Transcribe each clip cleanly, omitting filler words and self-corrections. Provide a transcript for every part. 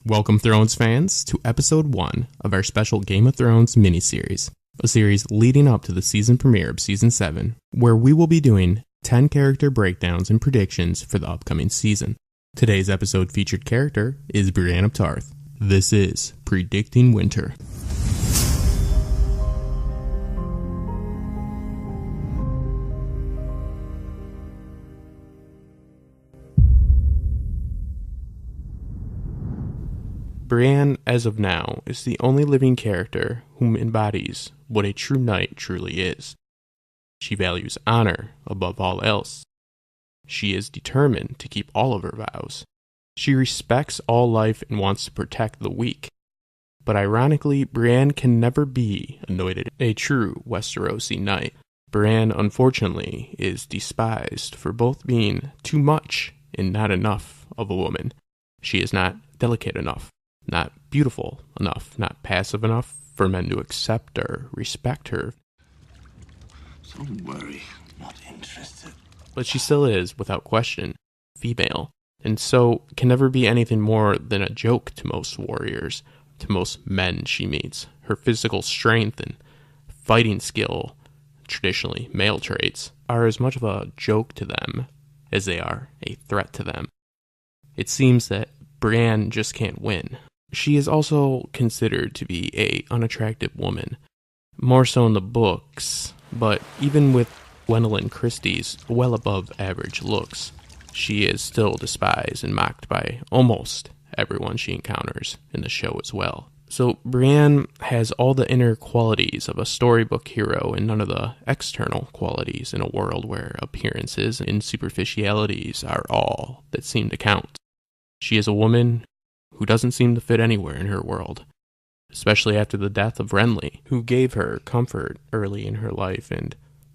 Welcome, Thrones fans, to episode 1 of our special Game of Thrones miniseries, a series leading up to the season premiere of season 7, where we will be doing 10 character breakdowns and predictions for the upcoming season. Today's episode featured character is Brienne of Tarth. This is Predicting Winter. Brienne, as of now, is the only living character whom embodies what a true knight truly is. She values honor above all else. She is determined to keep all of her vows. She respects all life and wants to protect the weak. But ironically, Brienne can never be anointed a true Westerosi knight. Brienne, unfortunately, is despised for both being too much and not enough of a woman. She is not delicate enough, not beautiful enough, not passive enough for men to accept or respect her. Don't worry, not interested. But she still is, without question, female, and so can never be anything more than a joke to most warriors, to most men she meets. Her physical strength and fighting skill, traditionally male traits, are as much of a joke to them as they are a threat to them. It seems that Brienne just can't win. She is also considered to be an unattractive woman, more so in the books, but even with Gwendolyn Christie's well above average looks, she is still despised and mocked by almost everyone she encounters in the show as well. So Brienne has all the inner qualities of a storybook hero and none of the external qualities in a world where appearances and superficialities are all that seem to count. She is a woman who doesn't seem to fit anywhere in her world, especially after the death of Renly, who gave her comfort early in her life and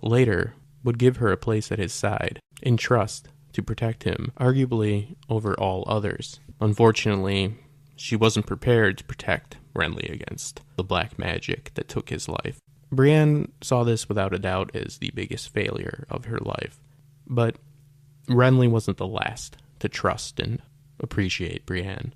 later would give her a place at his side and trust to protect him, arguably over all others. Unfortunately, she wasn't prepared to protect Renly against the black magic that took his life. Brienne saw this without a doubt as the biggest failure of her life, but Renly wasn't the last to trust and appreciate Brienne.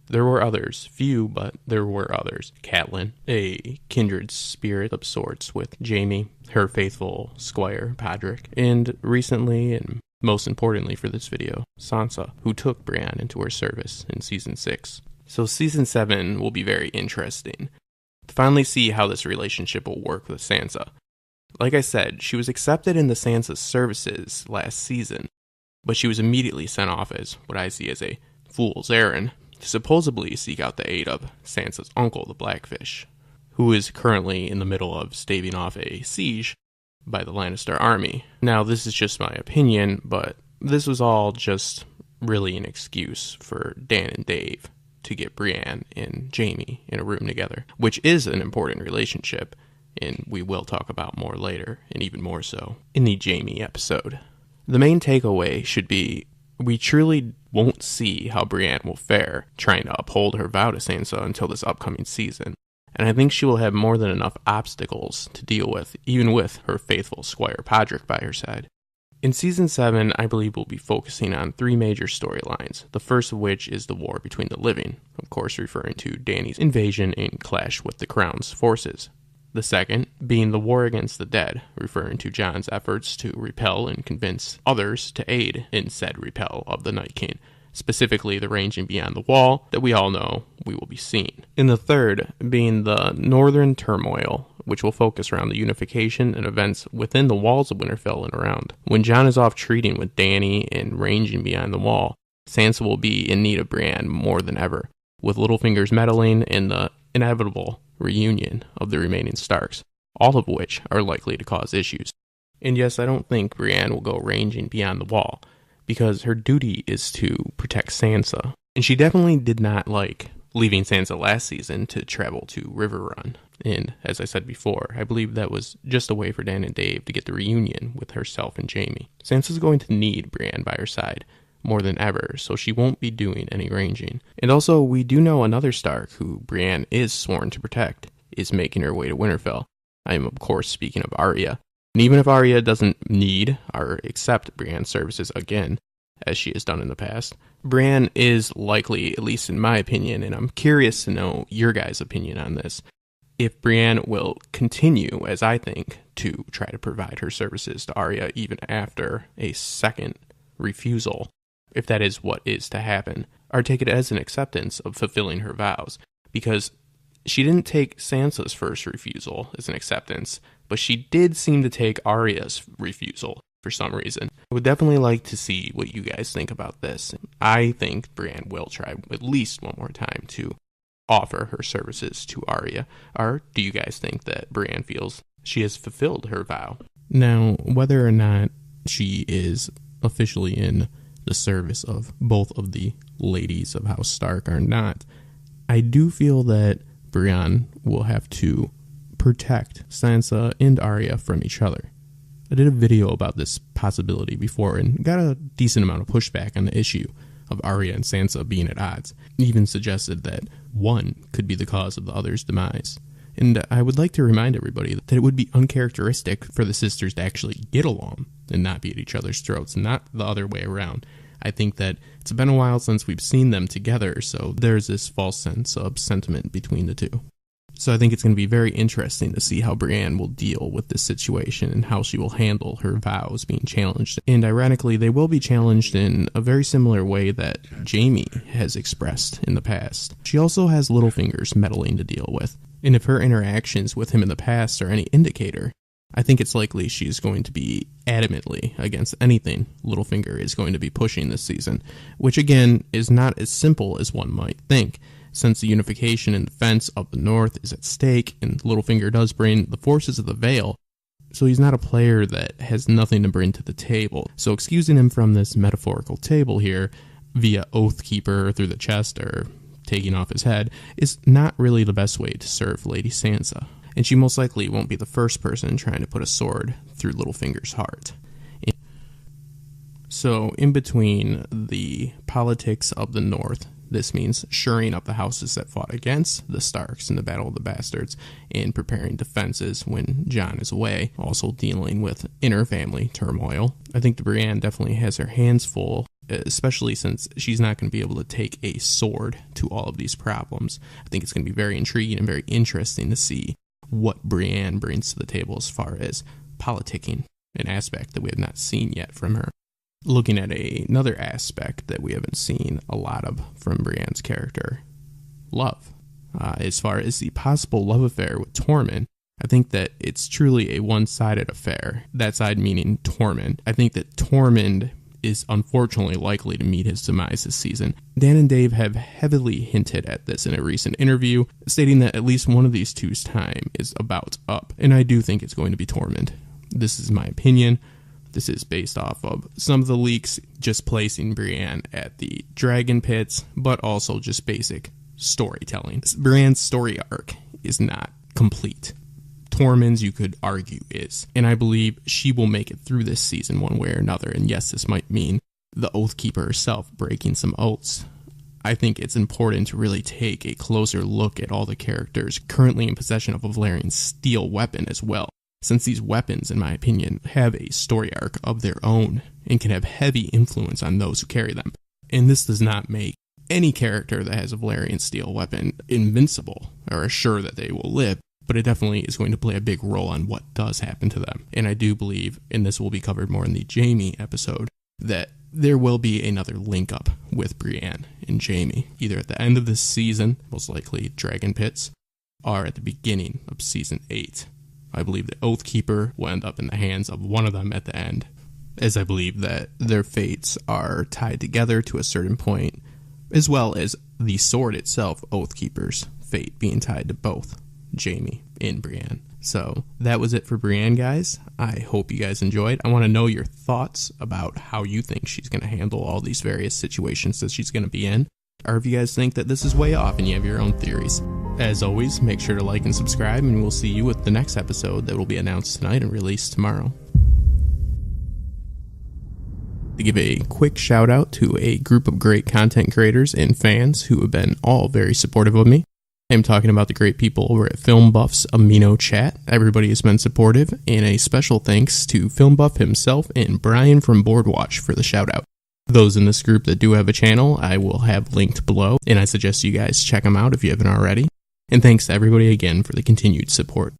There were others, few, but there were others. Catelyn, a kindred spirit of sorts with Jaime, her faithful squire, Podrick, and recently, and most importantly for this video, Sansa, who took Brienne into her service in Season 6. So Season 7 will be very interesting to finally see how this relationship will work with Sansa. Like I said, she was accepted into Sansa's services last season, but she was immediately sent off as what I see as a fool's errand, to supposedly seek out the aid of Sansa's uncle, the Blackfish, who is currently in the middle of staving off a siege by the Lannister army. Now, this is just my opinion, but this was all just really an excuse for Dan and Dave to get Brienne and Jaime in a room together, which is an important relationship, and we will talk about more later, and even more so in the Jaime episode. The main takeaway should be we truly won't see how Brienne will fare trying to uphold her vow to Sansa until this upcoming season, and I think she will have more than enough obstacles to deal with, even with her faithful squire Podrick by her side. In Season 7, I believe we'll be focusing on 3 major storylines, the first of which is the war between the living, of course referring to Dany's invasion and clash with the Crown's forces. The second being the war against the dead, referring to Jon's efforts to repel and convince others to aid in said repel of the Night King, specifically the ranging beyond the wall that we all know we will be seeing. And the third being the northern turmoil, which will focus around the unification and events within the walls of Winterfell and around. When Jon is off treating with Dany and ranging beyond the wall, Sansa will be in need of Brienne more than ever, with Littlefinger's meddling and the inevitable reunion of the remaining Starks, all of which are likely to cause issues. And yes, I don't think Brienne will go ranging beyond the wall, because her duty is to protect Sansa. And she definitely did not like leaving Sansa last season to travel to Riverrun. And as I said before, I believe that was just a way for Dan and Dave to get the reunion with herself and Jaime. Sansa's going to need Brienne by her side more than ever, so she won't be doing any ranging. And also, we do know another Stark who Brienne is sworn to protect is making her way to Winterfell. I am, of course, speaking of Arya. And even if Arya doesn't need or accept Brienne's services again, as she has done in the past. Brienne is likely, at least in my opinion, and I'm curious to know your guys' opinion on this, if Brienne will continue, as I think, to try to provide her services to Arya even after a second refusal, if that is what is to happen, or take it as an acceptance of fulfilling her vows, because she didn't take Sansa's first refusal as an acceptance, but she did seem to take Arya's refusal for some reason. I would definitely like to see what you guys think about this. I think Brienne will try at least one more time to offer her services to Arya, or do you guys think that Brienne feels she has fulfilled her vow? Now, whether or not she is officially in the service of both of the ladies of House Stark or not, I do feel that Brienne will have to protect Sansa and Arya from each other. I did a video about this possibility before and got a decent amount of pushback on the issue of Arya and Sansa being at odds. Even suggested that one could be the cause of the other's demise. And I would like to remind everybody that it would be uncharacteristic for the sisters to actually get along and not be at each other's throats, not the other way around. I think that it's been a while since we've seen them together, so there's this false sense of sentiment between the two. So I think it's going to be very interesting to see how Brienne will deal with this situation and how she will handle her vows being challenged. And ironically, they will be challenged in a very similar way that Jaime has expressed in the past. She also has Littlefinger's meddling to deal with. And if her interactions with him in the past are any indicator, I think it's likely she's going to be adamantly against anything Littlefinger is going to be pushing this season, which again is not as simple as one might think, since the unification and defense of the North is at stake, and Littlefinger does bring the forces of the Vale, so he's not a player that has nothing to bring to the table. So excusing him from this metaphorical table here, via Oathkeeper through the chest or taking off his head, is not really the best way to serve Lady Sansa. And she most likely won't be the first person trying to put a sword through Littlefinger's heart. So in between the politics of the North, this means shoring up the houses that fought against the Starks in the Battle of the Bastards and preparing defenses when Jon is away, also dealing with inner family turmoil. I think the Brienne definitely has her hands full, especially since she's not going to be able to take a sword to all of these problems. I think it's going to be very intriguing and very interesting to see what Brienne brings to the table as far as politicking, an aspect that we have not seen yet from her. Looking at another aspect that we haven't seen a lot of from Brienne's character, love. As far as the possible love affair with Tormund, I think that it's truly a one-sided affair. That side meaning Tormund. I think that Tormund is unfortunately likely to meet his demise this season. Dan and Dave have heavily hinted at this in a recent interview, stating that at least one of these two's time is about up, and I do think it's going to be Tormund. This is my opinion. This is based off of some of the leaks just placing Brienne at the dragon pits, but also just basic storytelling. Brienne's story arc is not complete. Tormund's, you could argue, is. And I believe she will make it through this season one way or another. And yes, this might mean the Oathkeeper herself breaking some oaths. I think it's important to really take a closer look at all the characters currently in possession of a Valyrian steel weapon as well, since these weapons, in my opinion, have a story arc of their own and can have heavy influence on those who carry them. And this does not make any character that has a Valyrian steel weapon invincible or assure that they will live, but it definitely is going to play a big role on what does happen to them. And I do believe, and this will be covered more in the Jaime episode, that there will be another link up with Brienne and Jaime, either at the end of this season, most likely Dragon Pits, or at the beginning of season 8. I believe the Oathkeeper will end up in the hands of one of them at the end, as I believe that their fates are tied together to a certain point, as well as the sword itself, Oathkeeper's fate being tied to both Jaime and Brienne. So that was it for Brienne, guys. I hope you guys enjoyed. I want to know your thoughts about how you think she's going to handle all these various situations that she's going to be in, or if you guys think that this is way off and you have your own theories. As always, make sure to like and subscribe, and we'll see you with the next episode that will be announced tonight and released tomorrow. To give a quick shout out to a group of great content creators and fans who have been all very supportive of me. I'm talking about the great people over at Filmbuff's Amino Chat. Everybody has been supportive, and a special thanks to Filmbuff himself and Brian from Boardwatch for the shout out. Those in this group that do have a channel, I will have linked below, and I suggest you guys check them out if you haven't already. And thanks to everybody again for the continued support.